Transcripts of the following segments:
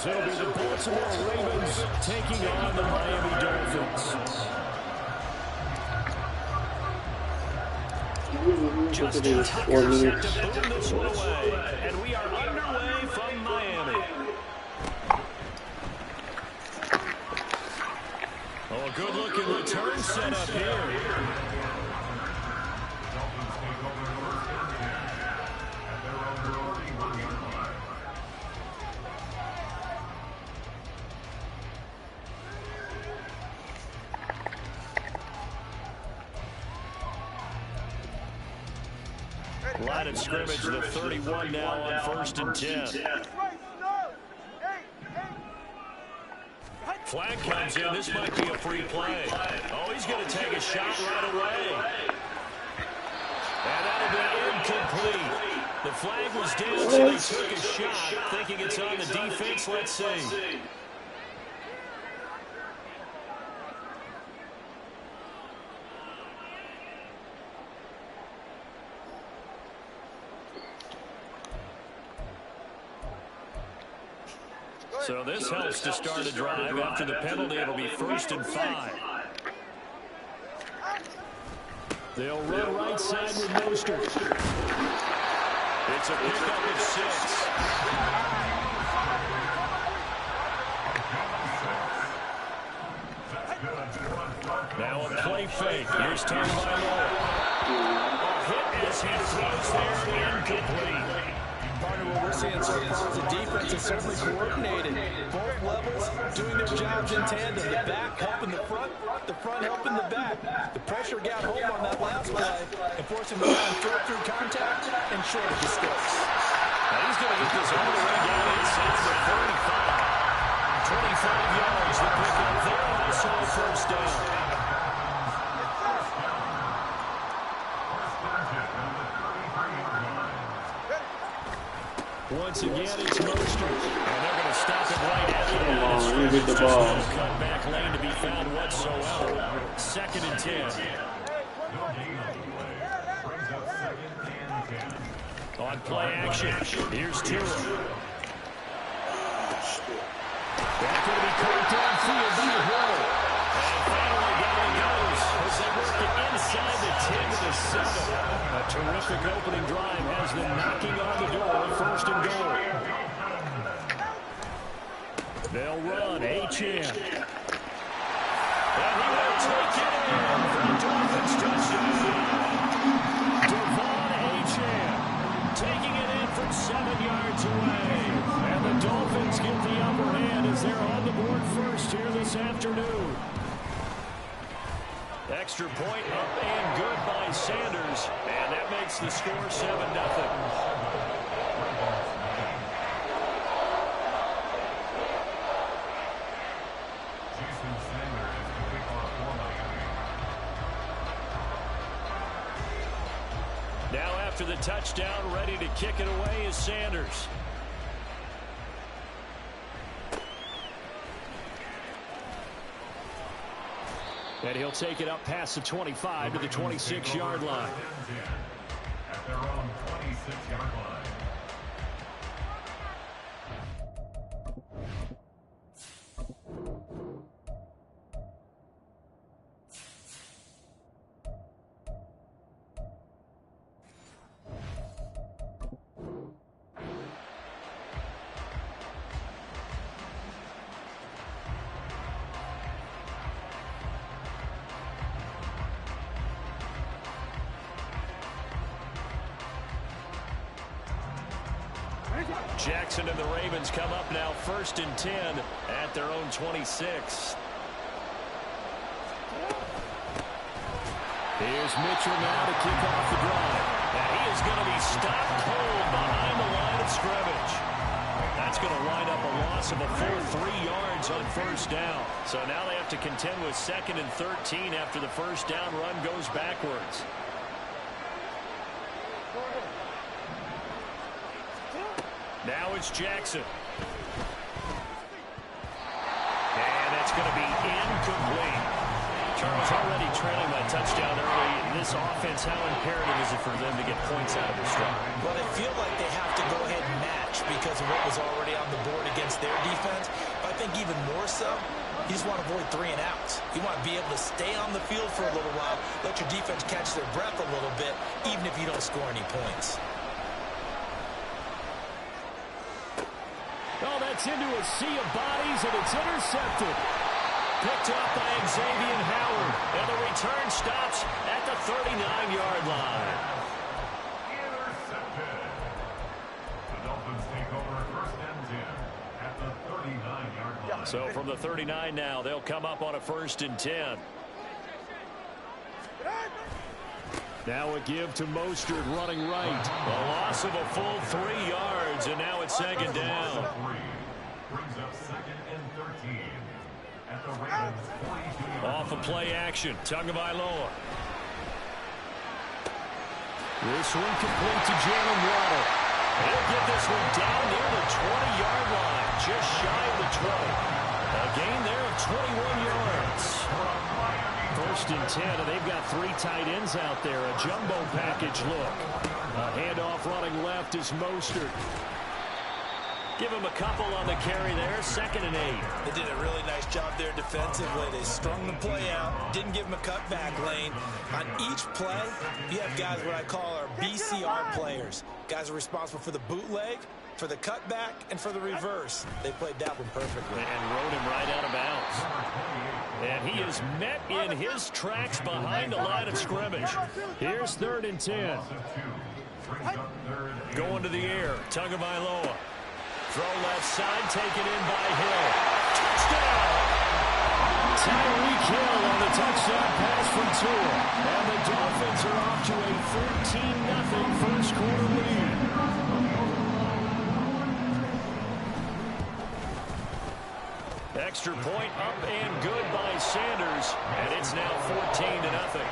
as it'll be the Baltimore Ravens taking on the Miami Dolphins. Just Tucker set to boom this one away, and we are underway from Miami. Oh, a good-looking return set up here. Line of scrimmage, the 31 now on 1st and 10. Flag comes in. This might be a free play. Oh, he's going to take a shot right away. And that'll be incomplete. The flag was down, so he took a shot, thinking it's on the defense. Let's see. So this helps to start a drive. After the penalty, it'll be 1st and 5. They'll run right side with Mostert. It's a pickup of 6. Now a play fake. Here's Tagovailoa. A hit as he throws there, incomplete. Partner, what we're seeing so far is the defense is certainly coordinated. Both levels doing their jobs in tandem. The back helping the front helping the back. The pressure got home on that last play and forced him to throw through contact and short of the sticks. Now he's going to get this all the way down inside the 35. 25 yards to pick up there. Also a 1st down. Once again, it's Mostert. And they're going to stop it right after that. With the ball. Cut back lane to be found whatsoever. 2nd and 10. On play action, here's Tua. That's going to be caught downfield by Hill. And finally down he goes as they work it inside the 10 to the 7. A terrific opening drive has them knocking on the door of 1st and goal. They'll run, Achane. And he will take it in for the Dolphins touchdown. Devon Achane taking it in from 7 yards away. And the Dolphins get the upper hand as they're on the board first here this afternoon. Extra point up and good by Sanders. And that makes the score 7-0. Now after the touchdown, ready to kick it away is Sanders. And he'll take it up past the 25 to the 26-yard line. At their own 26-yard line. Jackson and the Ravens come up now 1st and 10 at their own 26. Here's Mitchell now to kick off the drive. And he is going to be stopped cold behind the line of scrimmage. That's going to wind up a loss of a full 3 yards on 1st down. So now they have to contend with 2nd and 13 after the 1st down run goes backwards. Now it's Jackson. And that's going to be incomplete. returns already trailing by touchdown early. This offense, how imperative is it for them to get points out of this drive? Well, they feel like they have to go ahead and match because of what was already on the board against their defense. But I think even more so, you just want to avoid 3 and outs. You want to be able to stay on the field for a little while, let your defense catch their breath a little bit, even if you don't score any points. Oh, that's into a sea of bodies, and it's intercepted. Picked up by Xavier Howard, and the return stops at the 39-yard line. Intercepted. The Dolphins take over 1st and 10 at the 39-yard line. So from the 39 now, they'll come up on a 1st and 10. Now a give to Mostert running right. A loss of a full 3 yards, and now it's 2nd down. Brings up 2nd and 13 at the Ravens 42-yard Off of play action, Tagovailoa. This one complete to Jalen Waddle. He'll get this one down near the 20-yard line, just shy of the 20. A gain there of 21 yards. 1st and 10, and they've got 3 tight ends out there. A jumbo package look. A handoff running left is Mostert. Give him a couple on the carry there. 2nd and 8. They did a really nice job there defensively. They strung the play out, didn't give him a cutback lane. On each play, you have guys what I call our BCR players. Guys are responsible for the bootleg, for the cutback, and for the reverse. They played that one perfectly. And rode him right out of bounds. And he is met in his tracks behind the line of scrimmage. Here's 3rd and 10. Going to the air, Tagovailoa. Throw left side, taken in by Hill. Touchdown! Tyreek Hill on the touchdown pass from Tua. And the Dolphins are off to a 13-0 first quarter lead. Extra point up and good by Sanders. And it's now 14-0.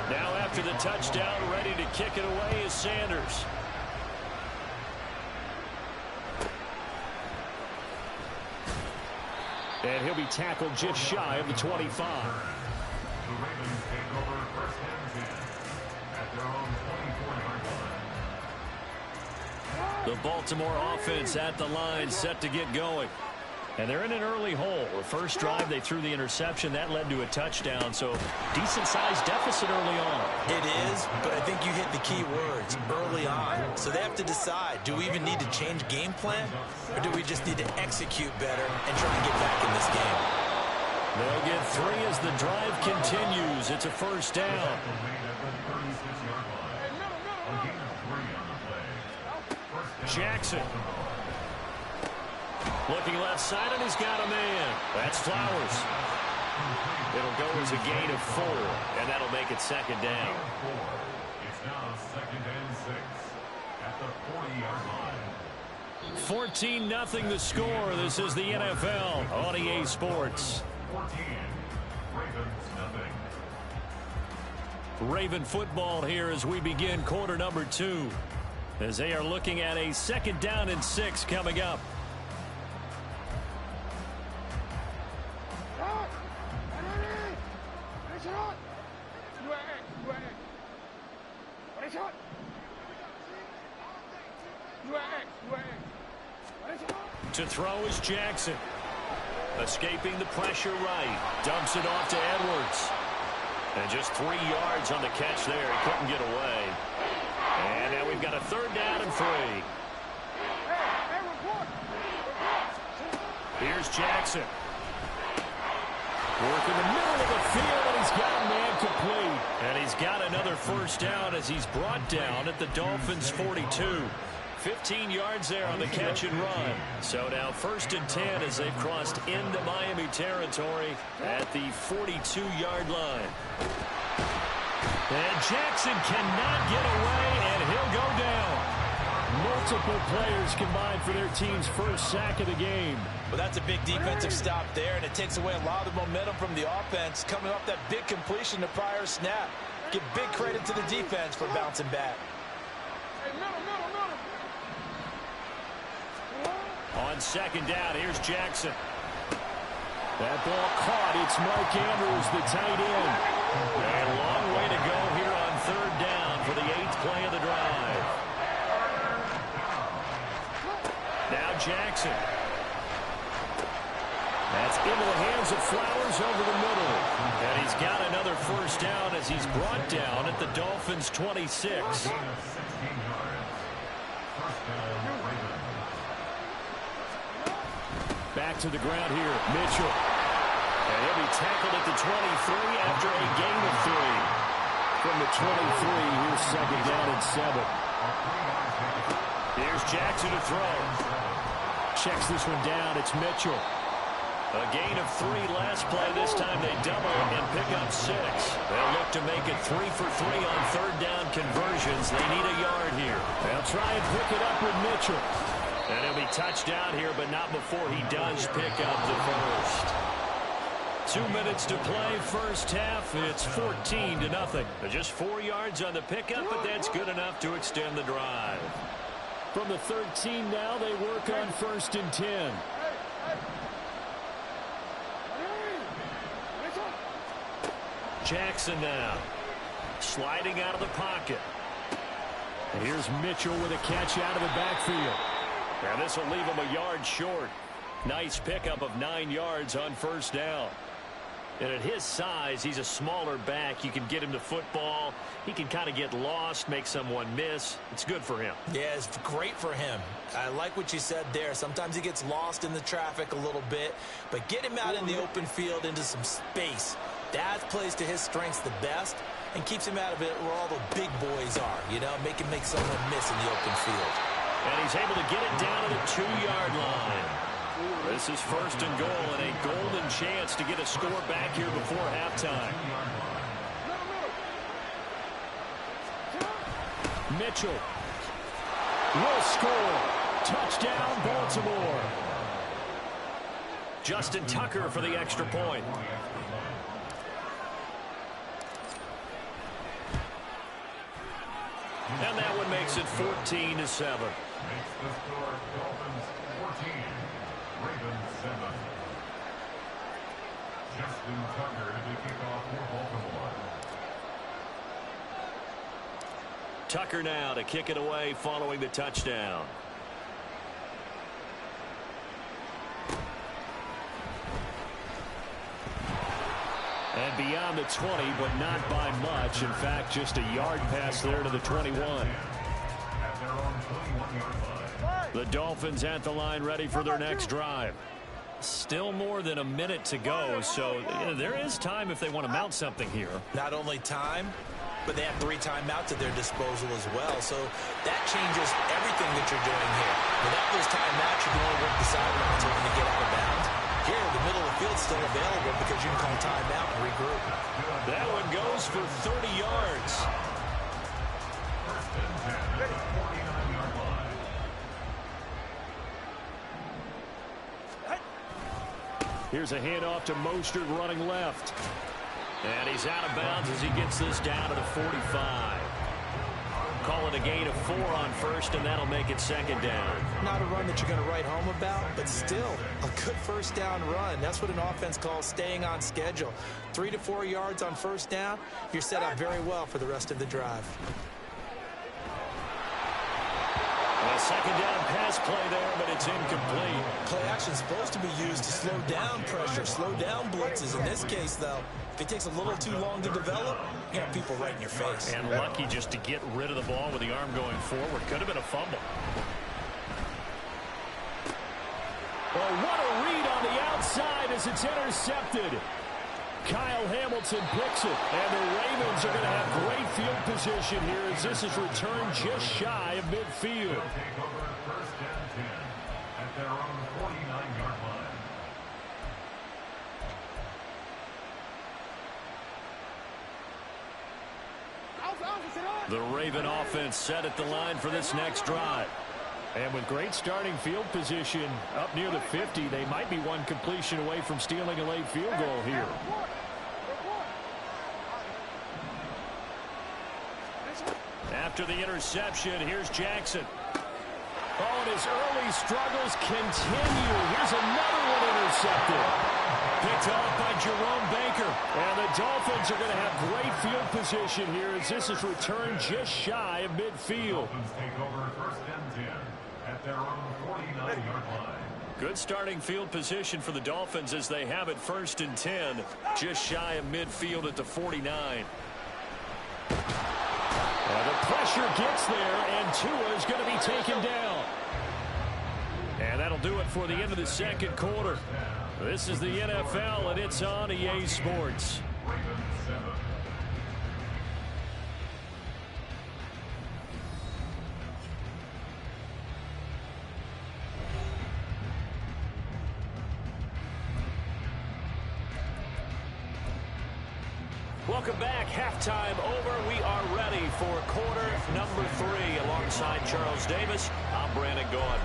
Now after the touchdown, ready to kick it away is Sanders. And he'll be tackled just shy of the 25. The Ravens take over 1st and 10 at their own 24-yard line. The Baltimore offense at the line, set to get going. And they're in an early hole. The first drive, they threw the interception. That led to a touchdown, so decent-sized deficit early on. It is, but I think you hit the key words, early on. So they have to decide, do we even need to change game plan, or do we just need to execute better and try and get back in this game? They'll get 3 as the drive continues. It's a 1st down. Jackson. Looking left side, and he's got a man. That's Flowers. It'll go as a gain of 4, and that'll make it 2nd down. It's now 2nd and 6 at the 40-yard line. 14-0 the score. This is the NFL on EA Sports. 14, Ravens nothing. Raven football here as we begin quarter number 2. As they are looking at a 2nd down and 6 coming up. To throw is Jackson. Escaping the pressure right. Dumps it off to Edwards. And just 3 yards on the catch there. He couldn't get away. And now we've got a 3rd down and 3. Here's Jackson. Working the middle of the field, and he's got a man complete. And he's got another 1st down as he's brought down at the Dolphins' 42. 15 yards there on the catch and run. So now 1st and 10 as they've crossed into Miami territory at the 42-yard line. And Jackson cannot get away, and he'll go down. Multiple players combined for their team's first sack of the game. Well, that's a big defensive stop there, and it takes away a lot of the momentum from the offense coming off that big completion the prior snap. Give big credit to the defense for bouncing back. On second down, here's Jackson. That ball caught. It's Mark Andrews, the tight end. A long way to go here on third down for the 8th play of the drive. Now Jackson. That's into the hands of Flowers over the middle. And he's got another first down as he's brought down at the Dolphins' 26. Back to the ground here, Mitchell. And he'll be tackled at the 23 after a gain of 3. From the 23, here's second down and 7. Here's Jackson to throw. Checks this one down. It's Mitchell. A gain of 3 last play. This time they double and pick up 6. They'll look to make it 3 for 3 on third down conversions. They need a yard here. They'll try and pick it up with Mitchell. And he'll be touched down here, but not before he does pick up the first. 2 minutes to play, first half. It's 14-0. Just 4 yards on the pickup, but that's good enough to extend the drive. From the 13 now, they work on 1st and 10. Jackson now, sliding out of the pocket. And here's Mitchell with a catch out of the backfield. Now this will leave him a yard short. Nice pickup of 9 yards on first down. And at his size, he's a smaller back. You can get him to football. He can kind of get lost, make someone miss. It's good for him. Yeah, it's great for him. I like what you said there. Sometimes he gets lost in the traffic a little bit, but get him out in the open field into some space. That plays to his strengths the best and keeps him out of it where all the big boys are, you know, make someone miss in the open field. And he's able to get it down to the 2-yard line. This is 1st and goal and a golden chance to get a score back here before halftime. Mitchell will score. Touchdown, Baltimore. Justin Tucker for the extra point. And that one makes it 14-7. Makes the score Dolphins 14, Ravens 7. Justin Tucker to kick off for Baltimore. Tucker now to kick it away following the touchdown. And beyond the 20, but not by much. In fact, just a yard pass there to the 21. The Dolphins at the line, ready for their next drive. Still more than a minute to go, so there is time if they want to mount something here. Not only time, but they have 3 timeouts at their disposal as well. So that changes everything that you're doing here. Without those timeouts, you can only work the sidelines hoping to get out of bounds. Here, the middle of the field's still available because you can call timeout and regroup. That one goes for 30 yards. Here's a handoff to Mostert running left. And he's out of bounds as he gets this down to the 45. Call it a gain of 4 on first, and that'll make it second down. Not a run that you're going to write home about, but still a good first down run. That's what an offense calls staying on schedule. 3 to 4 yards on first down, you're set up very well for the rest of the drive. A second down pass play there, but it's incomplete. Play action is supposed to be used to slow down pressure, slow down blitzes. In this case, though, if it takes a little too long to develop, you have people right in your face. And lucky just to get rid of the ball with the arm going forward. Could have been a fumble. Well, what a read on the outside as it's intercepted. Kyle Hamilton picks it, and the Ravens are going to have great field position here as this is returned just shy of midfield. Take over 1st and 10 at their own 49-yard line. The Raven offense set at the line for this next drive. And with great starting field position up near the 50, they might be one completion away from stealing a late field goal here. After the interception, here's Jackson. Oh, and his early struggles continue. Here's another one intercepted. Picked off by Jerome Baker. And the Dolphins are going to have great field position here as this is returned just shy of midfield. Dolphins take over first and 10 at their own 49-yard line. Good starting field position for the Dolphins as they have it first and 10, just shy of midfield at the 49. And the pressure gets there, and Tua is going to be taken down. And that'll do it for the end of the second quarter. This is the NFL, and it's on EA Sports. Welcome back. Halftime over. We are ready for quarter number 3. Alongside Charles Davis, I'm Brandon Gordon.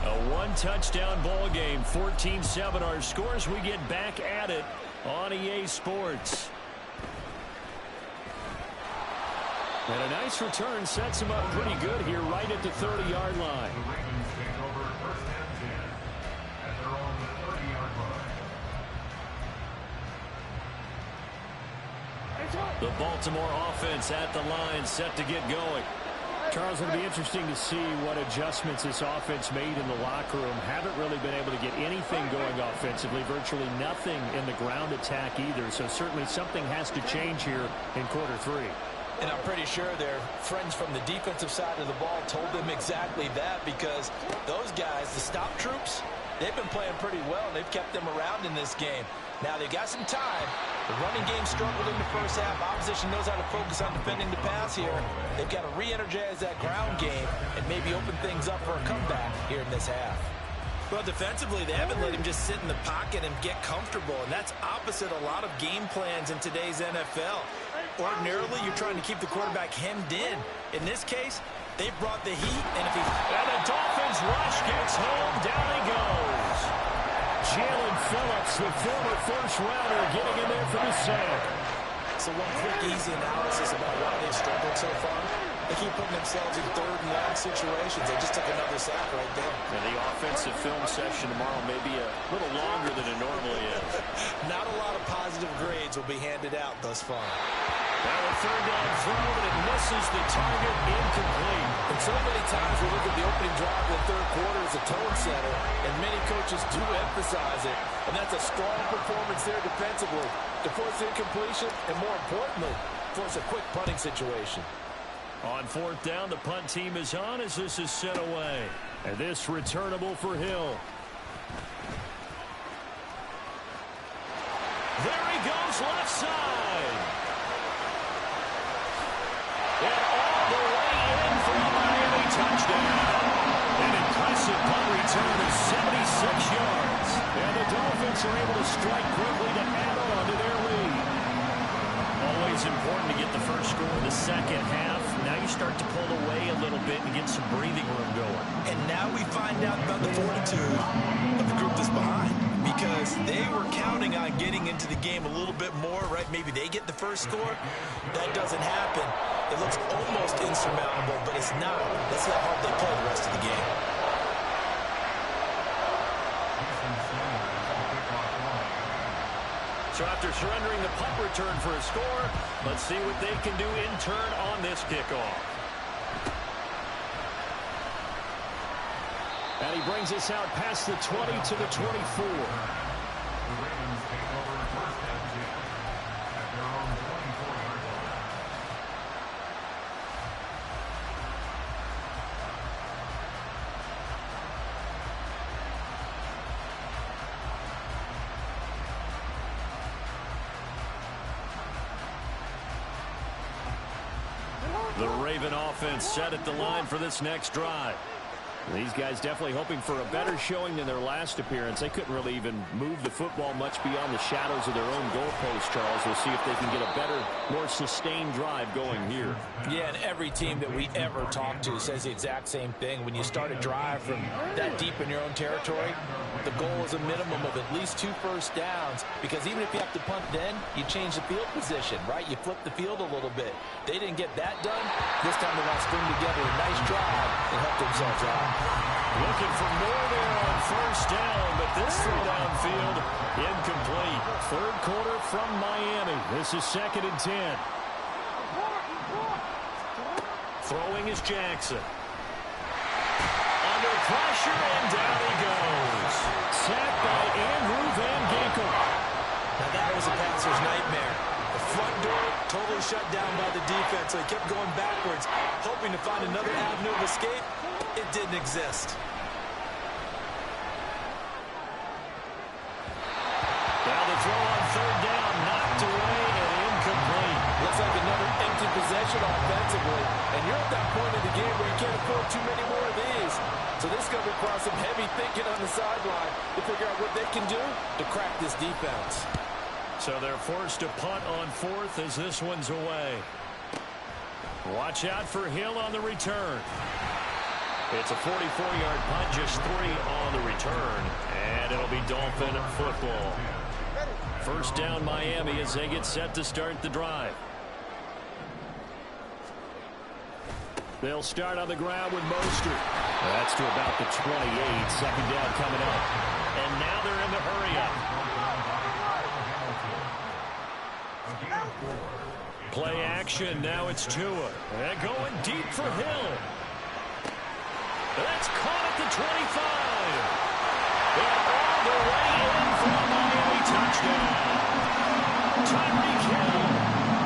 A one-touchdown ball game, 14-7 our scores. We get back at it on EA Sports. And a nice return sets him up pretty good here right at the 30-yard line. The Ravens take over first and 10 at their own 30-yard line. The Baltimore offense at the line, set to get going. Charles, it'll be interesting to see what adjustments this offense made in the locker room. Haven't really been able to get anything going offensively, virtually nothing in the ground attack either. So certainly something has to change here in quarter 3. And I'm pretty sure their friends from the defensive side of the ball told them exactly that, because those guys, the stop troops, they've been playing pretty well. They've kept them around in this game. Now they've got some time. The running game struggled in the first half. Opposition knows how to focus on defending the pass here. They've got to re-energize that ground game and maybe open things up for a comeback here in this half. Well, defensively, they haven't let him just sit in the pocket and get comfortable, and that's opposite a lot of game plans in today's NFL. Ordinarily, you're trying to keep the quarterback hemmed in. In this case, they've brought the heat, and if he's... And the Dolphins rush gets home. Down he goes. Jalen Phillips, the former first-rounder, getting in there for the sack. So one quick, easy analysis about why they've struggled so far. They keep putting themselves in third and long situations. They just took another sack right there. And the offensive film session tomorrow may be a little longer than it normally is. Not a lot of positive grades will be handed out thus far. Now a third down throw, but it misses the target, incomplete. And so many times we look at the opening drive of the third quarter as a tone setter, and many coaches do emphasize it. And that's a strong performance there defensively to force incompletion and, more importantly, force a quick punting situation. On fourth down, the punt team is on as this is set away. And this returnable for Hill. There he goes, left side. And all the way in for a Miami touchdown. An impressive punt return of 76 yards. And the Dolphins are able to strike quickly to add on to their lead. Always important to get the first score in the second half. Now you start to pull away a little bit and get some breathing room going. And now we find out about the fortitude of the group that's behind, because they were counting on getting into the game a little bit more, right? Maybe they get the first score. That doesn't happen. It looks almost insurmountable, but it's not. Let's see how hard they play the rest of the game. So after surrendering the punt return for a score, let's see what they can do in turn on this kickoff. And he brings us out past the 20 to the 24. The Ravens take over first and 10 at their own 24-yard line. The Raven offense set at the line for this next drive. These guys definitely hoping for a better showing than their last appearance. They couldn't really even move the football much beyond the shadows of their own goalpost, Charles. We'll see if they can get a better, more sustained drive going here. Yeah, and every team that we ever talk to says the exact same thing. When you start a drive from that deep in your own territory, the goal is a minimum of at least 2 first downs, because even if you have to punt then, you change the field position, right? You flip the field a little bit. They didn't get that done. This time they want to string together a nice drive and help themselves out. Looking for more there on first down, but this throw downfield incomplete. Third quarter from Miami. This is 2nd and 10. Throwing is Jackson. Under pressure, and down he goes. Sacked by Andrew Van Ginkel. Now that was a passer's nightmare. The front door totally shut down by the defense, so he kept going backwards, hoping to find another avenue of escape. It didn't exist. Now the throw on third down, knocked away and incomplete. Looks like another empty possession offensively. And you're at that point in the game where you can't afford too many more of these. So this is going to require some heavy thinking on the sideline to figure out what they can do to crack this defense. So they're forced to punt on 4th as this one's away. Watch out for Hill on the return. It's a 44-yard punt, just 3 on the return. And it'll be Dolphin football. First down Miami as they get set to start the drive. They'll start on the ground with Mostert. That's to about the 28. Second down coming up. And now they're in the hurry-up. Play action. Now it's Tua. And going deep for Hill. That's caught at the 25. And all the way in for a Miami touchdown. Tyreek Hill,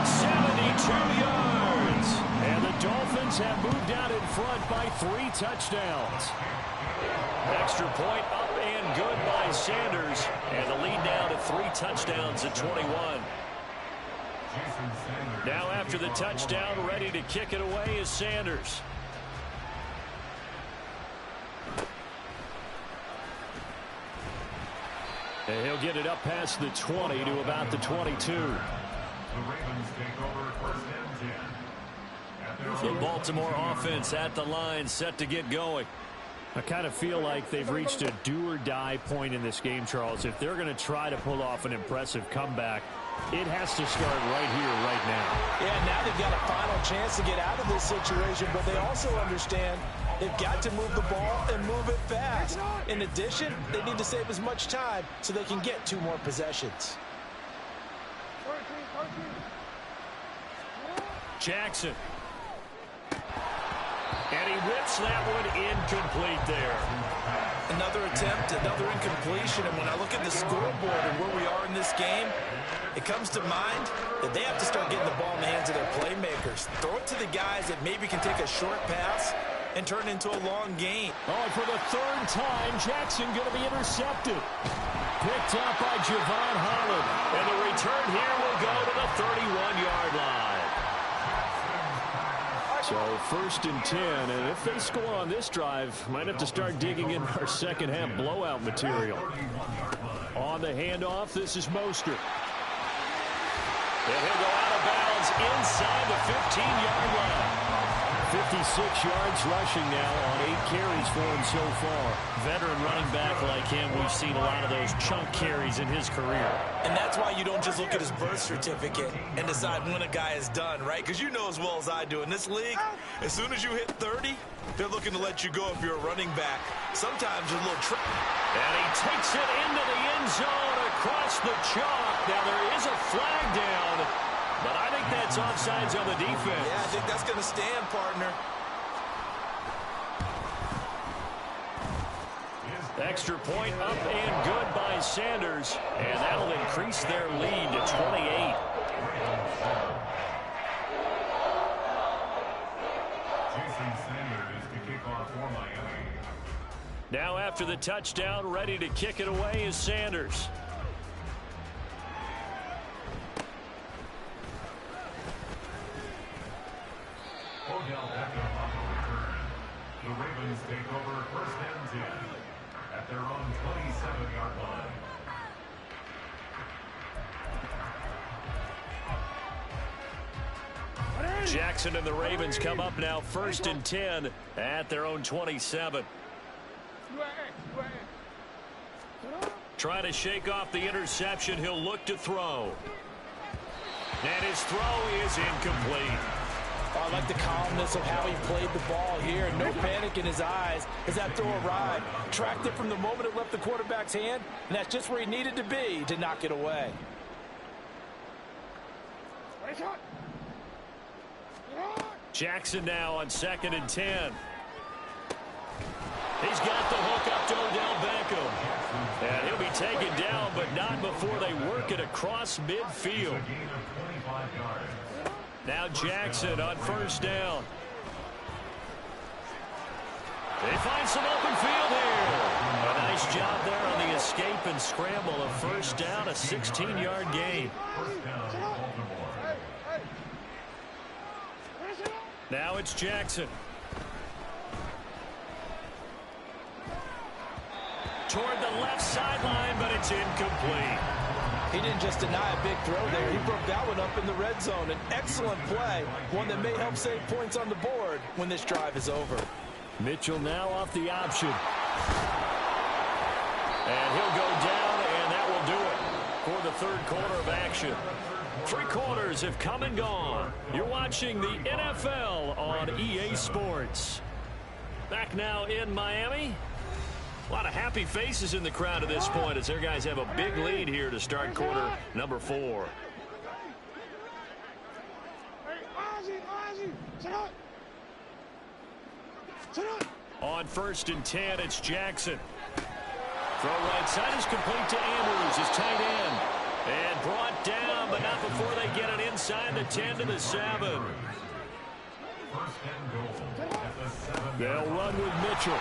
72 yards. And the Dolphins have moved out in front by 3 touchdowns. Extra point up and good by Sanders. And the lead now to 3 touchdowns at 21. Now after the touchdown, ready to kick it away is Sanders. And he'll get it up past the 20 to about the 22. The Ravens take over 1st and 10. The Baltimore offense at the line, set to get going. I kind of feel like they've reached a do-or-die point in this game, Charles. If they're going to try to pull off an impressive comeback, it has to start right here, right now. Yeah, now they've got a final chance to get out of this situation, but they also understand they've got to move the ball and move it fast. In addition, they need to save as much time so they can get 2 more possessions. Jackson. And he whips that one incomplete there. Another attempt, another incompletion, and when I look at the scoreboard and where we are in this game, it comes to mind that they have to start getting the ball in the hands of their playmakers. Throw it to the guys that maybe can take a short pass and turn it into a long gain. Oh, for the 3rd time, Jackson going to be intercepted. Picked up by Javon Holland. And the return here will go to the 31-yard line. So 1st and 10, and if they score on this drive, might have to start digging in our second half blowout material. On the handoff, this is Mostert. And he'll go out of bounds inside the 15-yard line. 56 yards rushing now on 8 carries for him so far. Veteran running back like him, we've seen a lot of those chunk carries in his career. And that's why you don't just look at his birth certificate and decide when a guy is done, right? Because you know as well as I do, in this league, as soon as you hit 30, they're looking to let you go if you're a running back. Sometimes there's a little trick. And he takes it into the end zone across the chalk. Now there is a flag down. But I think that's offsides on the defense. Yeah, I think that's going to stand, partner. Extra point up and good by Sanders. And that'll increase their lead to 28. Jason Sanders to kick off for Miami. Now after the touchdown, ready to kick it away is Sanders. Odell Beckham on the return. The Ravens take over first and 10 at their own 27-yard line. Jackson and the Ravens come up now first and 10 at their own 27. Trying to shake off the interception. He'll look to throw. And his throw is incomplete. I like the calmness of how he played the ball here. No panic in his eyes as that throw arrived. Tracked it from the moment it left the quarterback's hand, and that's just where he needed to be to knock it away. Jackson now on second and 10. He's got the hook up to Odell Beckham. And he'll be taken down, but not before they work it across midfield. Now Jackson on first down. They find some open field here. A nice job there on the escape and scramble. A first down, a 16-yard gain. Now it's Jackson. Toward the left sideline, but it's incomplete. He didn't just deny a big throw there. He broke that one up in the red zone. An excellent play, one that may help save points on the board when this drive is over. Mitchell now off the option. And he'll go down, and that will do it for the third quarter of action. 3 quarters have come and gone. You're watching the NFL on EA Sports. Back now in Miami. A lot of happy faces in the crowd at this point as their guys have a big lead here to start quarter number 4. On first and 10, it's Jackson. Throw right side is complete to Andrews, his tight end. And brought down, but not before they get it inside the 10 to the 7. They'll run with Mitchell.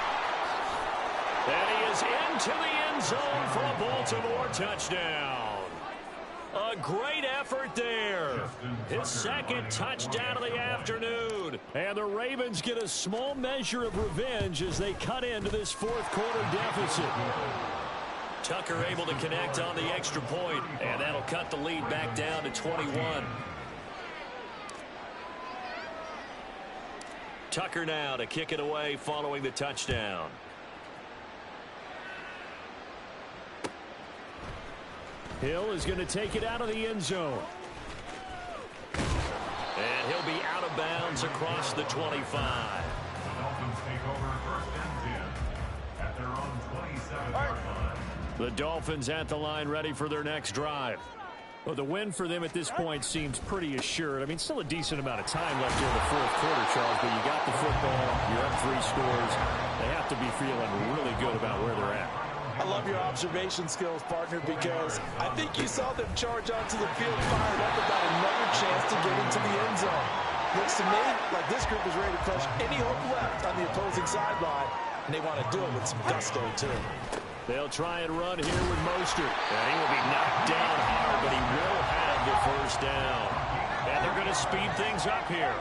And he is into the end zone for a Baltimore touchdown. A great effort there. His second touchdown of the afternoon. And the Ravens get a small measure of revenge as they cut into this fourth quarter deficit. Tucker able to connect on the extra point, and that'll cut the lead back down to 21. Tucker now to kick it away following the touchdown. Hill is going to take it out of the end zone. And he'll be out of bounds across the 25. The Dolphins take over first and 10 at their own 27-yard line. The Dolphins at the line ready for their next drive. Well, the win for them at this point seems pretty assured. I mean, still a decent amount of time left here in the fourth quarter, Charles, but you got the football, you're up 3 scores. They have to be feeling really good about where they're at. I love your observation skills, partner, because I think you saw them charge onto the field fired up about another chance to get into the end zone. Looks to me like this group is ready to crush any hope left on the opposing sideline, and they want to do it with some gusto, too. They'll try and run here with Mostert. And he will be knocked down hard, but he will have the first down. And they're going to speed things up here.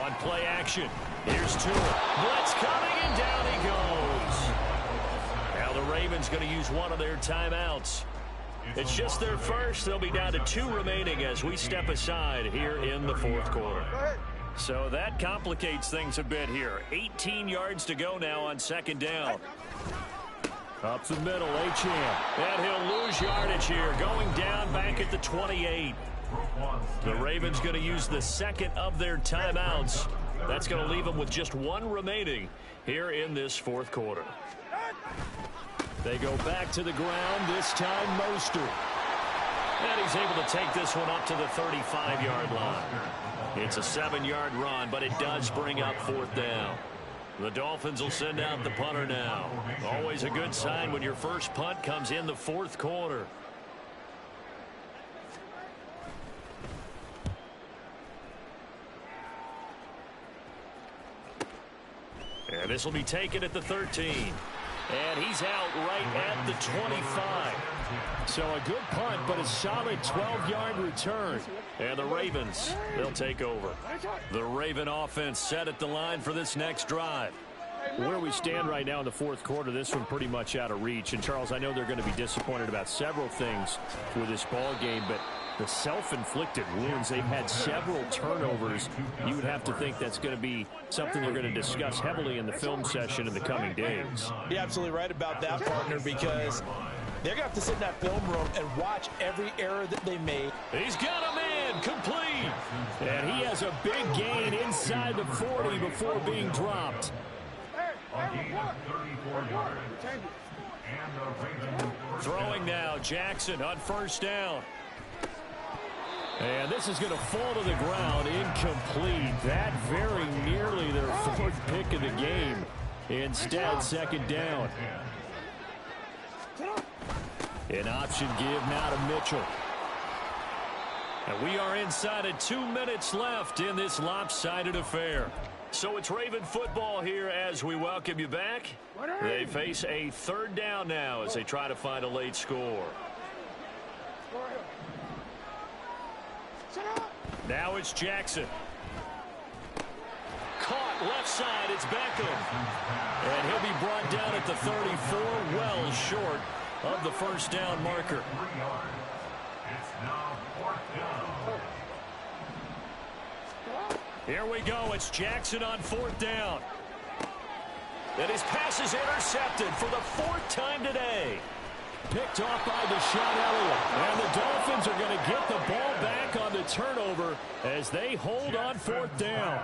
On play action, here's Tua. Blitz coming, and down he goes. Now the Ravens going to use one of their timeouts. It's just their first. They'll be down to 2 remaining as we step aside here in the fourth quarter. So that complicates things a bit here. 18 yards to go now on second down. Up the middle, Achane. And he'll lose yardage here, going down back at the 28. The Ravens going to use the second of their timeouts. That's going to leave them with just 1 remaining here in this fourth quarter. They go back to the ground, this time Mostert. And he's able to take this one up to the 35-yard line. It's a 7-yard run, but it does bring up fourth down. The Dolphins will send out the punter now. Always a good sign when your first punt comes in the fourth quarter. And this will be taken at the 13. And he's out right at the 25. So a good punt, but a solid 12-yard return. And the Ravens, they'll take over. The Raven offense set at the line for this next drive. Where we stand right now in the fourth quarter, this one pretty much out of reach. And, Charles, I know they're going to be disappointed about several things with this ball game, but the self-inflicted wounds, they've had several turnovers. You would have to think that's going to be something they're going to discuss heavily in the film session in the coming days. You're absolutely right about that, partner, because they're going to have to sit in that film room and watch every error that they made. He's got a man complete. And he has a big gain inside the 40 before being dropped. Throwing now, Jackson on first down. And this is going to fall to the ground, incomplete. That very nearly their fourth pick of the game. Instead, second down. An option give now to Mitchell. And we are inside of 2 minutes left in this lopsided affair. So it's Raven football here as we welcome you back. They face a third down now as they try to find a late score. Now it's Jackson. Caught left side, it's Beckham. And he'll be brought down at the 34, well short of the first down marker. It's now fourth down. Here we go. It's Jackson on fourth down. And his pass is intercepted for the fourth time today. Picked off by Deshaun Elliott. And the Dolphins are going to get the ball back on the turnover as they hold on fourth down.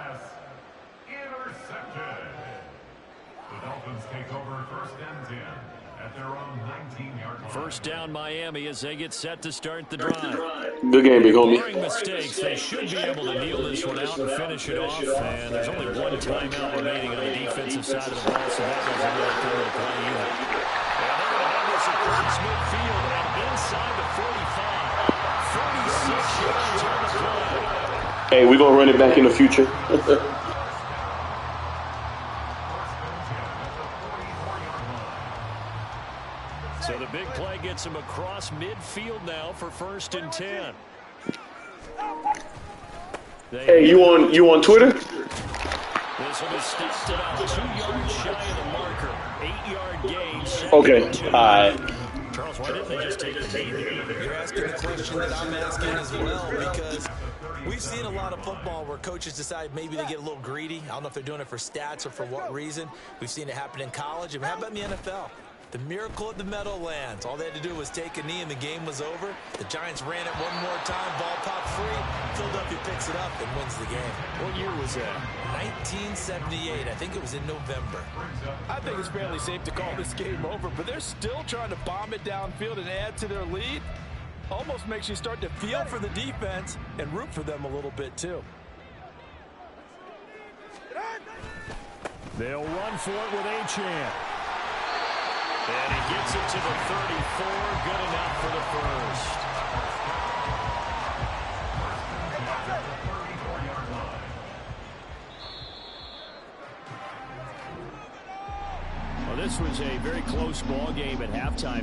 Intercepted. The Dolphins take over first and 10 at their own 19-yard line. First down Miami as they get set to start the drive. Good game, big homie. Barring mistakes, they should be able to kneel this one out and finish it off. And there's only one timeout remaining on the defensive side of the ball, so that doesn't really come into play either. And they're going to have this across midfield and inside the 45. 46 yards on the play. Hey, we're going to run it back in the future. So the big play gets him across midfield now for first and 10. Hey, you on Twitter? This one is stopped about 2 yards shy of the marker. 8-yard gain. Okay, all right. Charles, why didn't they just take the knee there? You're asking the question that I'm asking as well, because we've seen a lot of football where coaches decide maybe they get a little greedy. I don't know if they're doing it for stats or for what reason. We've seen it happen in college. And how about in the NFL? The miracle of the Meadowlands. All they had to do was take a knee and the game was over. The Giants ran it one more time. Ball popped free. Philadelphia picks it up and wins the game. What year was that? 1978. I think it was in November. I think it's fairly safe to call this game over, but they're still trying to bomb it downfield and add to their lead. Almost makes you start to feel for the defense and root for them a little bit, too. They'll run for it with Achane. And he gets it to the 34. Good enough for the first. Well, this was a very close ball game at halftime.